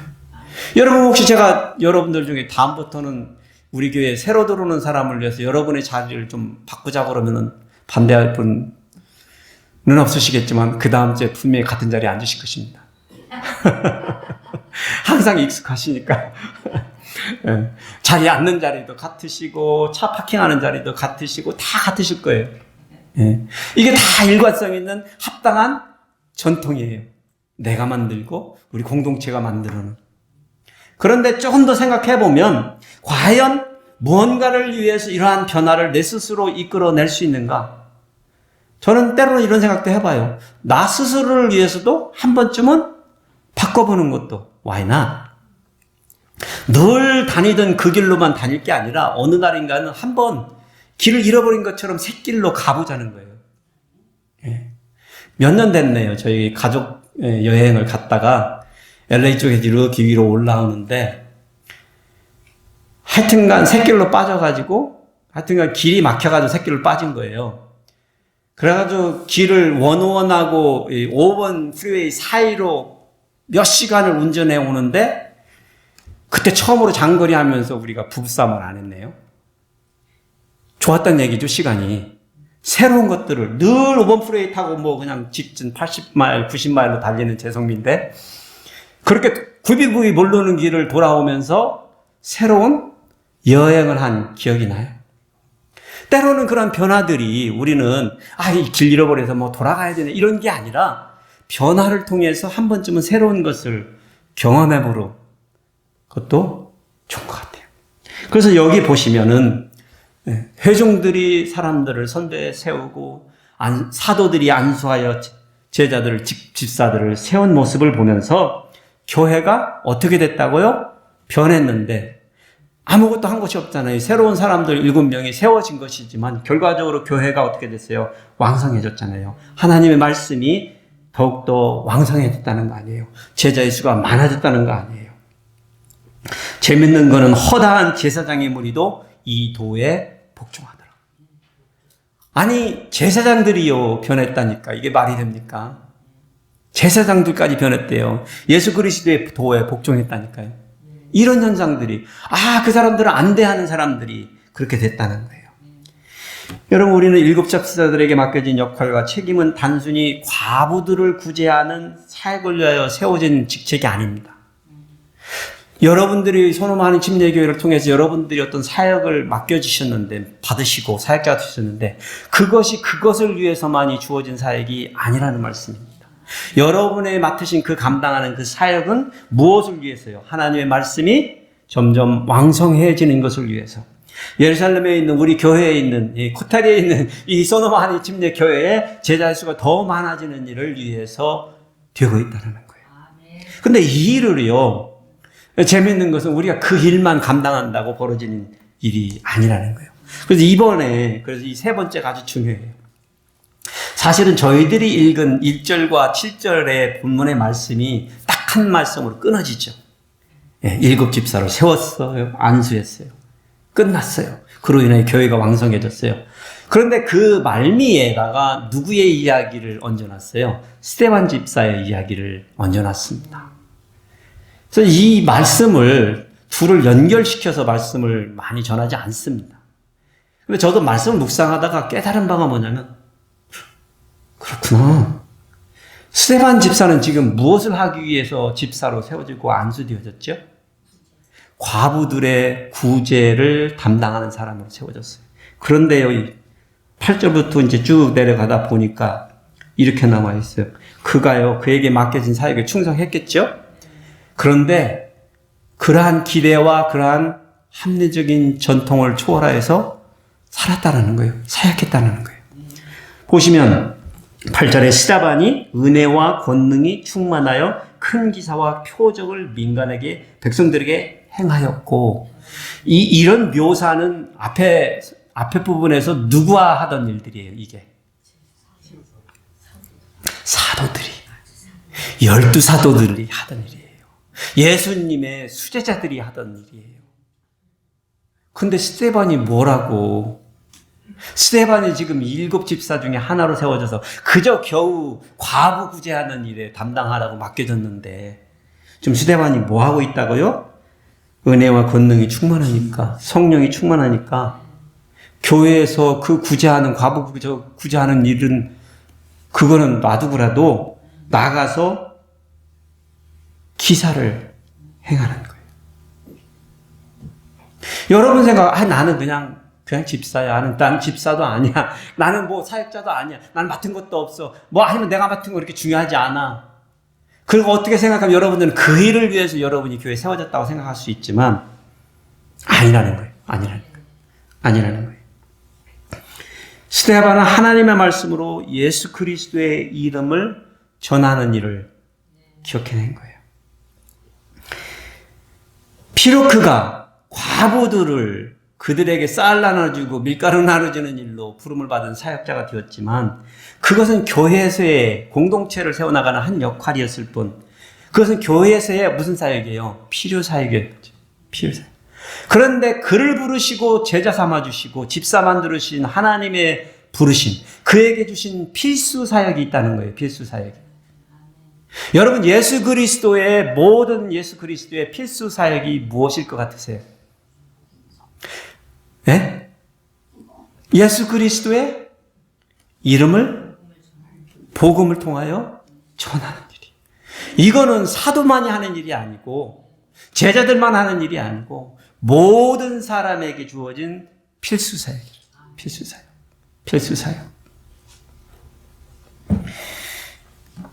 여러분 혹시 제가 여러분들 중에 다음부터는 우리 교회에 새로 들어오는 사람을 위해서 여러분의 자리를 좀 바꾸자고 그러면은 반대할 분은 없으시겠지만 그 다음 주에 분명히 같은 자리에 앉으실 것입니다. 항상 익숙하시니까. 자리에 앉는 자리도 같으시고 차 파킹하는 자리도 같으시고 다 같으실 거예요. 이게 다 일관성 있는 합당한 전통이에요. 내가 만들고 우리 공동체가 만드는. 그런데 조금 더 생각해 보면 과연 무언가를 위해서 이러한 변화를 내 스스로 이끌어낼 수 있는가? 저는 때로는 이런 생각도 해봐요. 나 스스로를 위해서도 한 번쯤은 바꿔보는 것도 why not? 늘 다니던 그 길로만 다닐 게 아니라 어느 날인가는 한번 길을 잃어버린 것처럼 새 길로 가보자는 거예요. 몇 년 됐네요. 저희 가족 여행을 갔다가 LA 쪽에 이렇게 위로 올라오는데 하여튼간 새 길로 빠져가지고 하여튼간 길이 막혀가지고 새 길로 빠진 거예요. 그래가지고 길을 101하고 5번 프리웨이 사이로 몇 시간을 운전해 오는데 그때 처음으로 장거리 하면서 우리가 부부싸움을 안 했네요. 좋았단 얘기죠, 시간이. 새로운 것들을 늘 오번프레이 타고 뭐 그냥 직진 80마일, 90마일로 달리는 재성민인데 그렇게 굽이굽이 모르는 길을 돌아오면서 새로운 여행을 한 기억이 나요. 때로는 그런 변화들이 우리는 이 길 잃어버려서 뭐 돌아가야 되네 이런 게 아니라 변화를 통해서 한 번쯤은 새로운 것을 경험해보러 그것도 좋은 것 같아요. 그래서 여기 보시면은 회중들이 사람들을 선대에 세우고 사도들이 안수하여 제자들을 집사들을 세운 모습을 보면서 교회가 어떻게 됐다고요? 변했는데 아무것도 한 것이 없잖아요. 새로운 사람들 7명이 세워진 것이지만 결과적으로 교회가 어떻게 됐어요? 왕성해졌잖아요. 하나님의 말씀이 더욱더 왕성해졌다는 거 아니에요. 제자의 수가 많아졌다는 거 아니에요. 재밌는 거는 허다한 제사장의 무리도 이 도에 복종하더라. 아니 제사장들이요 변했다니까 이게 말이 됩니까? 제사장들까지 변했대요. 예수 그리스도의 도에 복종했다니까요. 이런 현상들이 그 사람들은 안 돼 하는 사람들이 그렇게 됐다는 거예요. 여러분 우리는 7 집사들에게 맡겨진 역할과 책임은 단순히 과부들을 구제하는 사역을 위하여 세워진 직책이 아닙니다. 여러분들이 선호하는 침례교회를 통해서 여러분들이 어떤 사역을 맡겨주셨는데 받으시고 사역자가 되셨는데 그것을 위해서만이 주어진 사역이 아니라는 말씀입니다. 여러분의 맡으신 그 감당하는 그 사역은 무엇을 위해서요? 하나님의 말씀이 점점 왕성해지는 것을 위해서. 예루살렘에 있는 우리 교회에 있는 이 코타리에 있는 이 소노마니 침례 교회에 제자 수가 더 많아지는 일을 위해서 되고 있다는 거예요. 근데 이 일을요. 재미있는 것은 우리가 그 일만 감당한다고 벌어지는 일이 아니라는 거예요. 그래서 이번에 이 세 번째가 아주 중요해요. 사실은 저희들이 읽은 1절과 7절의 본문의 말씀이 딱 한 말씀으로 끊어지죠. 7 집사를 세웠어요. 안수했어요. 끝났어요. 그로 인해 교회가 왕성해졌어요. 그런데 그 말미에다가 누구의 이야기를 얹어놨어요? 스데반 집사의 이야기를 얹어놨습니다. 그래서 이 말씀을 둘을 연결시켜서 말씀을 많이 전하지 않습니다. 근데 저도 말씀을 묵상하다가 깨달은 바가 뭐냐면 그렇구나. 스데반 집사는 지금 무엇을 하기 위해서 집사로 세워지고 안수되어졌죠? 과부들의 구제를 담당하는 사람으로 세워졌어요. 그런데요, 8절부터 이제 쭉 내려가다 보니까 이렇게 남아 있어요. 그가요, 그에게 맡겨진 사역에 충성했겠죠? 그런데 그러한 기대와 그러한 합리적인 전통을 초월하여서 살았다는 거예요. 사역했다는 거예요. 보시면 8절에 스데반이 은혜와 권능이 충만하여 큰 기사와 표적을 민간에게 백성들에게 행하였고 이런 묘사는 앞에 부분에서 누구와 하던 일들이에요. 이게 사도들이 12 사도들이 하던 일이에요. 예수님의 수제자들이 하던 일이에요. 근데 스데반이 뭐라고? 스데반이 지금 7 집사 중에 하나로 세워져서 그저 겨우 과부 구제하는 일에 담당하라고 맡겨졌는데 지금 스데반이 뭐하고 있다고요? 은혜와 권능이 충만하니까, 성령이 충만하니까 교회에서 그 구제하는 과부 구제하는 일은 그거는 놔두고라도 나가서 기사를 행하는 거예요. 여러분 생각, 나는 그냥 집사야. 나는 집사도 아니야. 나는 뭐 사역자도 아니야. 난 맡은 것도 없어. 뭐 아니면 내가 맡은 거 그렇게 중요하지 않아. 그리고 어떻게 생각하면 여러분들은 그 일을 위해서 여러분이 교회에 세워졌다고 생각할 수 있지만 아니라는 거예요. 아니라는 거예요. 스데반은 하나님의 말씀으로 예수 그리스도의 이름을 전하는 일을 기억해낸 거예요. 비록 그가 과부들을 그들에게 쌀 나눠주고 밀가루 나눠주는 일로 부름을 받은 사역자가 되었지만 그것은 교회에서의 공동체를 세워나가는 한 역할이었을 뿐 그것은 교회에서의 무슨 사역이에요? 필요 사역이었죠. 필요 사역. 그런데 그를 부르시고 제자 삼아주시고 집사 만들으신 하나님의 부르심, 그에게 주신 필수 사역이 있다는 거예요. 필수 사역이. 여러분 예수 그리스도의 필수 사역이 무엇일 것 같으세요? 네? 예수 그리스도의 이름을 복음을 통하여 전하는 일이. 이거는 사도만이 하는 일이 아니고 제자들만 하는 일이 아니고 모든 사람에게 주어진 필수사역. 필수사역.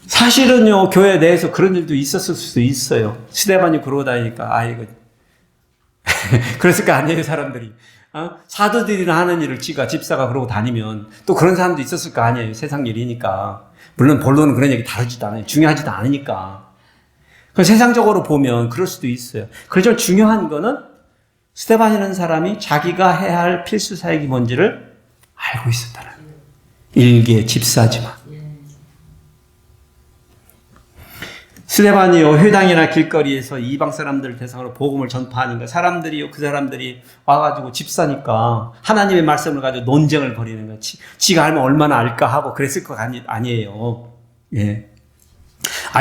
사실은요, 교회 내에서 그런 일도 있었을 수도 있어요. 스데반이 그러고 다니니까, 이거. 그랬을 거 아니에요, 사람들이. 사도들이나 하는 일을 집사가 그러고 다니면 또 그런 사람도 있었을 거 아니에요, 세상 일이니까. 물론 본론은 그런 얘기 다루지도 않아요. 중요하지도 않으니까. 세상적으로 보면 그럴 수도 있어요. 그렇지만 중요한 거는 스데반이라는 사람이 자기가 해야 할 필수 사역이 뭔지를 알고 있었다는 거예요. 일개 집사지만. 스데반이요, 회당이나 길거리에서 이방 사람들을 대상으로 복음을 전파하니까 사람들이요, 그 사람들이 와가지고 집사니까 하나님의 말씀을 가지고 논쟁을 벌이는 거야. 지가 알면 얼마나 알까 하고 그랬을 거 아니에요. 예.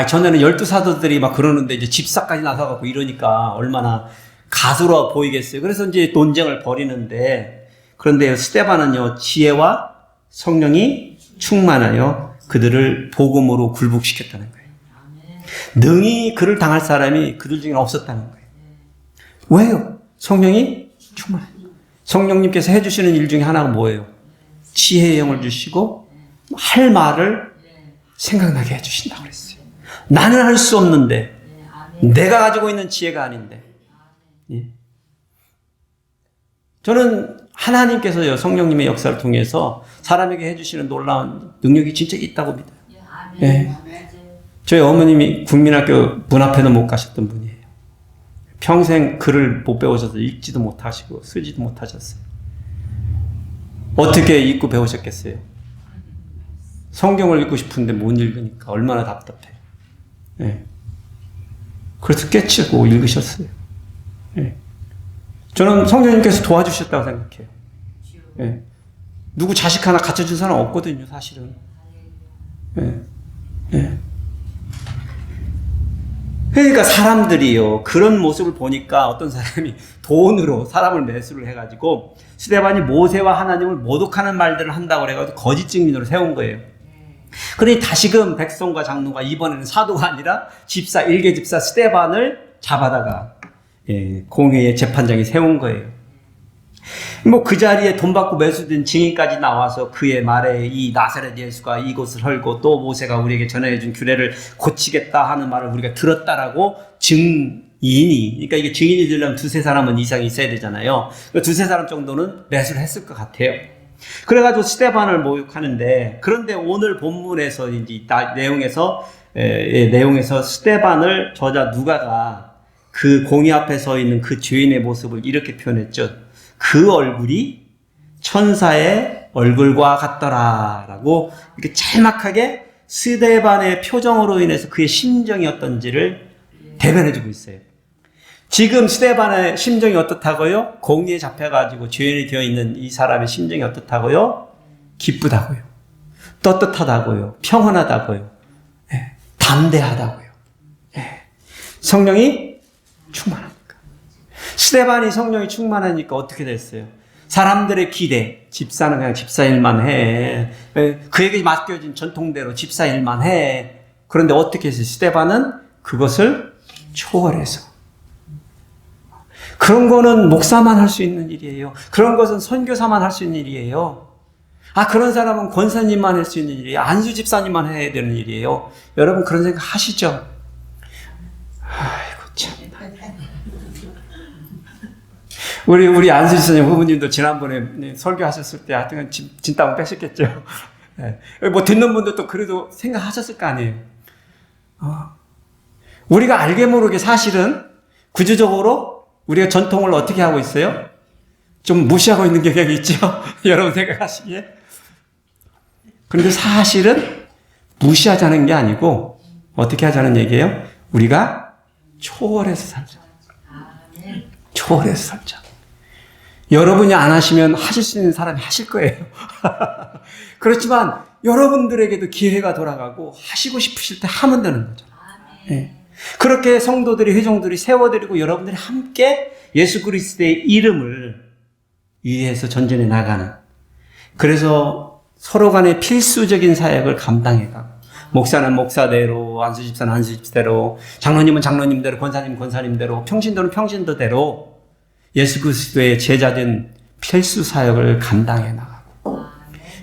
전에는 12사도들이 막 그러는데 이제 집사까지 나서갖고 이러니까 얼마나 가수로 보이겠어요. 그래서 이제 논쟁을 벌이는데, 그런데 스데반은요, 지혜와 성령이 충만하여 그들을 복음으로 굴복시켰다는 거예요. 능히 그를 당할 사람이 그들 중에 없었다는 거예요. 왜요? 성령이 충만해요. 성령님께서 해주시는 일 중에 하나가 뭐예요? 지혜의 영을 주시고 할 말을 생각나게 해주신다고 그랬어요. 나는 할 수 없는데, 내가 가지고 있는 지혜가 아닌데. 예. 저는 하나님께서요, 성령님의 역사를 통해서 사람에게 해주시는 놀라운 능력이 진짜 있다고 믿어요. 예. 저희 어머님이 국민학교 문 앞에도 못 가셨던 분이에요. 평생 글을 못 배우셔서 읽지도 못하시고 쓰지도 못하셨어요. 어떻게 읽고 배우셨겠어요? 성경을 읽고 싶은데 못 읽으니까 얼마나 답답해요. 예. 그래서 깨치고 읽으셨어요. 예. 저는 성령님께서 도와주셨다고 생각해요. 예. 누구 자식 하나 갖춰준 사람 없거든요, 사실은. 예. 예. 그러니까 사람들이요, 그런 모습을 보니까 어떤 사람이 돈으로 사람을 매수를 해가지고 스데반이 모세와 하나님을 모독하는 말들을 한다고 해가지고 거짓 증인으로 세운 거예요. 그러니 다시금 백성과 장로가 이번에는 사도가 아니라 집사, 일개 집사 스데반을 잡아다가 공회의 재판장이 세운 거예요. 그 자리에 돈 받고 매수된 증인까지 나와서 그의 말에 이 나사렛 예수가 이곳을 헐고 또 모세가 우리에게 전해준 규례를 고치겠다 하는 말을 우리가 들었다라고 증인이, 그러니까 이게 증인이 되려면 두세 사람은 이상이 있어야 되잖아요. 두세 사람 정도는 매수를 했을 것 같아요. 그래가지고 스데반을 모욕하는데, 그런데 오늘 본문에서 이제 내용에서 스데반을 저자 누가가 그 공의 앞에 서 있는 그 죄인의 모습을 이렇게 표현했죠. 그 얼굴이 천사의 얼굴과 같더라 라고 이렇게 짤막하게 스데반의 표정으로 인해서 그의 심정이 어떤지를 대변해주고 있어요. 지금 스데반의 심정이 어떻다고요? 공의에 잡혀가지고 죄인이 되어 있는 이 사람의 심정이 어떻다고요? 기쁘다고요. 떳떳하다고요. 평온하다고요. 담대하다고요. 성령이 충만합니다. 스데반이 성령이 충만하니까 어떻게 됐어요? 사람들의 기대, 집사는 그냥 집사 일만 해. 그에게 맡겨진 전통대로 집사 일만 해. 그런데 어떻게 했어요? 스데반은 그것을 초월해서. 그런 거는 목사만 할 수 있는 일이에요. 그런 것은 선교사만 할 수 있는 일이에요. 그런 사람은 권사님만 할 수 있는 일이에요. 안수 집사님만 해야 되는 일이에요. 여러분 그런 생각 하시죠? 아이고 참. 우리 안수 집사님 후보님도 지난번에 설교하셨을 때 하여튼 진땀을 빼셨겠죠. 듣는 분들도 그래도 생각하셨을 거 아니에요. 우리가 알게 모르게 사실은 구조적으로 우리가 전통을 어떻게 하고 있어요? 좀 무시하고 있는 경향이 있죠. 여러분 생각하시기에. 그런데 사실은 무시하자는 게 아니고 어떻게 하자는 얘기예요? 우리가 초월해서 살자. 초월해서 살자. 여러분이 안 하시면 하실 수 있는 사람이 하실 거예요. 그렇지만 여러분들에게도 기회가 돌아가고 하시고 싶으실 때 하면 되는 거죠. 그렇게 성도들이, 회종들이 세워드리고 여러분들이 함께 예수 그리스도의 이름을 위해서 전진해 나가는. 그래서 서로 간의 필수적인 사역을 감당해가고, 목사는 목사대로, 안수집사는 안수집사대로, 장로님은 장로님대로, 권사님은 권사님대로, 평신도는 평신도대로 예수 그리스도의 제자된 필수 사역을 감당해 나가고,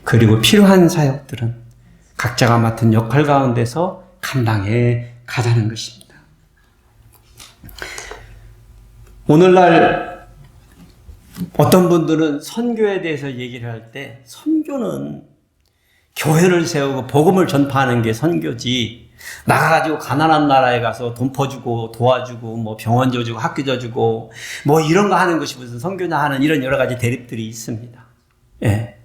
그리고 필요한 사역들은 각자가 맡은 역할 가운데서 감당해 가자는 것입니다. 오늘날 어떤 분들은 선교에 대해서 얘기를 할 때, 선교는 교회를 세우고 복음을 전파하는 게 선교지, 나가가지고 가난한 나라에 가서 돈 퍼주고 도와주고 뭐 병원 져주고 학교 져주고 뭐 이런 거 하는 것이 무슨 선교냐 하는 이런 여러 가지 대립들이 있습니다. 예.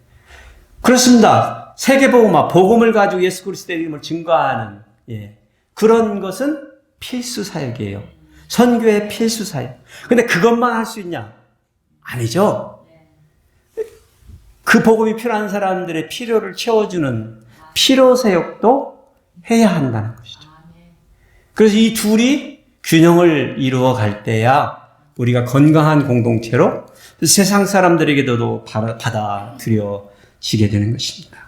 그렇습니다. 세계복음화, 복음을 가지고 예수 그리스도의 이름을 증거하는, 예, 그런 것은 필수 사역이에요. 선교의 필수 사역. 근데 그것만 할 수 있냐? 아니죠. 그 복음이 필요한 사람들의 필요를 채워주는 필요 사역도 해야 한다는 것이죠. 그래서 이 둘이 균형을 이루어 갈 때야 우리가 건강한 공동체로 세상 사람들에게도 받아들여지게 되는 것입니다.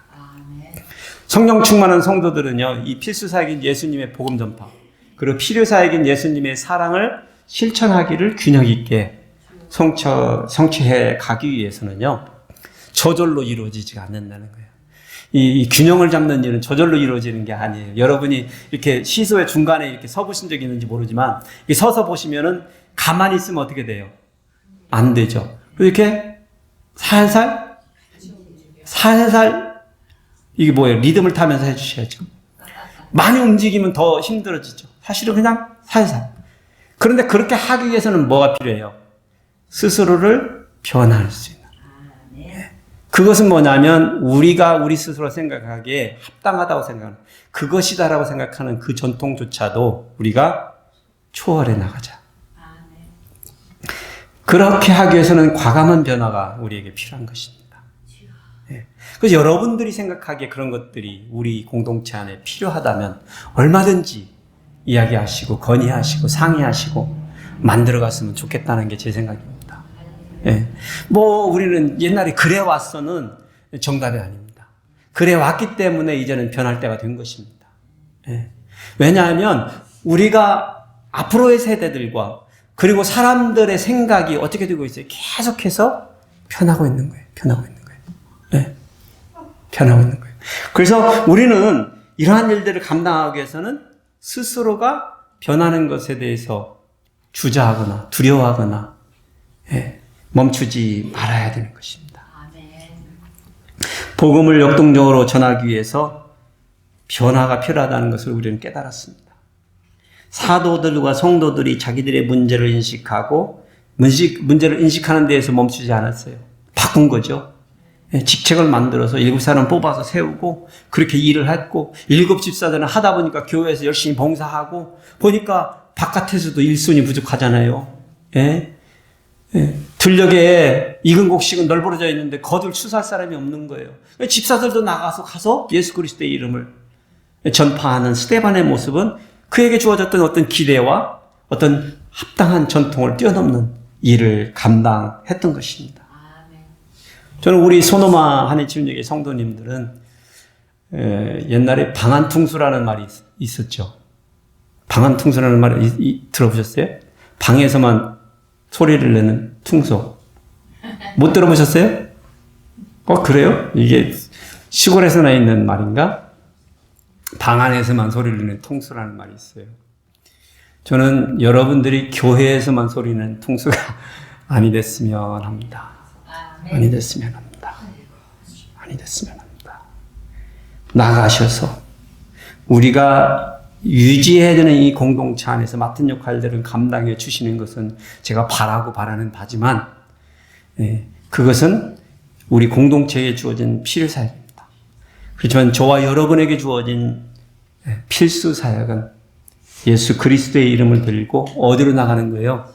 성령 충만한 성도들은요, 이 필수 사역인 예수님의 복음 전파, 그리고 필요 사역인 예수님의 사랑을 실천하기를 균형 있게 성취해 가기 위해서는요, 저절로 이루어지지가 않는다는 거예요. 이 균형을 잡는 일은 저절로 이루어지는 게 아니에요. 여러분이 이렇게 시소의 중간에 이렇게 서보신 적이 있는지 모르지만, 서서 보시면은 가만히 있으면 어떻게 돼요? 안 되죠. 이렇게 살살, 이게 뭐예요? 리듬을 타면서 해주셔야죠. 많이 움직이면 더 힘들어지죠. 사실은 그냥 살살. 그런데 그렇게 하기 위해서는 뭐가 필요해요? 스스로를 변화할 수 있는. 그것은 뭐냐면 우리가 우리 스스로 생각하기에 합당하다고 생각하는, 그것이다라고 생각하는 그 전통조차도 우리가 초월해 나가자. 그렇게 하기 위해서는 과감한 변화가 우리에게 필요한 것입니다. 그래서 여러분들이 생각하기에 그런 것들이 우리 공동체 안에 필요하다면 얼마든지 이야기하시고 건의하시고 상의하시고 만들어갔으면 좋겠다는 게 제 생각입니다. 예. 뭐 우리는 옛날에 그래 왔어는 정답이 아닙니다. 그래 왔기 때문에 이제는 변할 때가 된 것입니다. 예. 왜냐하면 우리가 앞으로의 세대들과 그리고 사람들의 생각이 어떻게 되고 있어요? 계속해서 변하고 있는 거예요. 예. 변하고 있는 거예요. 그래서 우리는 이러한 일들을 감당하기 위해서는 스스로가 변하는 것에 대해서 주저하거나 두려워하거나, 예, 멈추지 말아야 되는 것입니다. 복음을 역동적으로 전하기 위해서 변화가 필요하다는 것을 우리는 깨달았습니다. 사도들과 성도들이 자기들의 문제를 인식하고 문제를 인식하는 데에서 멈추지 않았어요. 바꾼 거죠. 직책을 만들어서 7사람 뽑아서 세우고 그렇게 일을 했고, 7집사들은 하다 보니까 교회에서 열심히 봉사하고 보니까 바깥에서도 일손이 부족하잖아요. 예? 예. 들녘에 익은 곡식은 널브러져 있는데 거둘 추수할 사람이 없는 거예요. 집사들도 가서 예수 그리스도의 이름을 전파하는 스데반의 모습은 그에게 주어졌던 어떤 기대와 어떤 합당한 전통을 뛰어넘는 일을 감당했던 것입니다. 저는 우리 소노마 한해치유역의 성도님들은 옛날에 방한퉁수라는 말이 있었죠. 방한퉁수라는 말 들어보셨어요? 방에서만 소리를 내는 퉁소. 못 들어보셨어요? 그래요? 이게 시골에서나 있는 말인가? 방 안에서만 소리를 내는 퉁수라는 말이 있어요. 저는 여러분들이 교회에서만 소리 내는 퉁수가 아니 됐으면 합니다. 아니 됐으면 합니다. 나가셔서 우리가 유지해야 되는 이 공동체 안에서 맡은 역할들을 감당해 주시는 것은 제가 바라는 바지만, 그것은 우리 공동체에 주어진 필요 사역입니다. 그렇지만 저와 여러분에게 주어진 필수 사역은 예수 그리스도의 이름을 들고 어디로 나가는 거예요?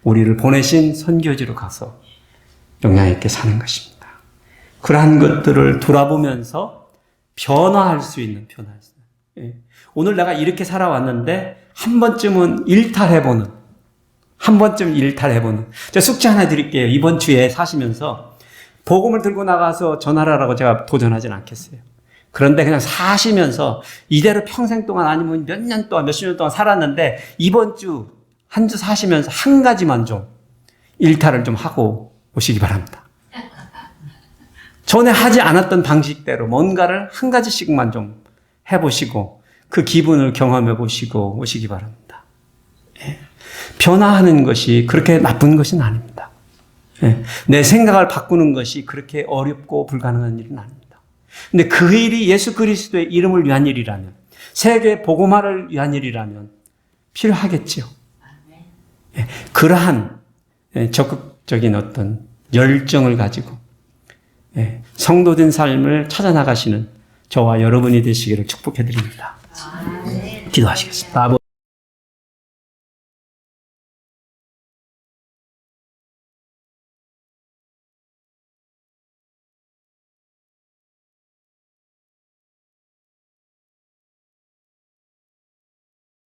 우리를 보내신 선교지로 가서 영향 있게 사는 것입니다. 그러한 것들을 돌아보면서 변화할 수 있는. 오늘 내가 이렇게 살아왔는데 한 번쯤은 일탈해보는. 제가 숙제 하나 드릴게요. 이번 주에 사시면서 복음을 들고 나가서 전하라고 제가 도전하진 않겠어요. 그런데 그냥 사시면서 이대로 평생 동안 아니면 몇 년 동안, 몇십 년 동안 살았는데 이번 주, 한 주 사시면서 한 가지만 좀 일탈을 좀 하고 오시기 바랍니다. 전에 하지 않았던 방식대로 뭔가를 한 가지씩만 좀 해보시고 그 기분을 경험해 보시고 오시기 바랍니다. 예. 변화하는 것이 그렇게 나쁜 것은 아닙니다. 예. 내 생각을 바꾸는 것이 그렇게 어렵고 불가능한 일은 아닙니다. 근데 그 일이 예수 그리스도의 이름을 위한 일이라면, 세계 복음화를 위한 일이라면 필요하겠지요. 예. 그러한 적극적인 어떤 열정을 가지고 성도된 삶을 찾아나가시는 저와 여러분이 되시기를 축복해 드립니다. 기도하시겠습니다. 아버지.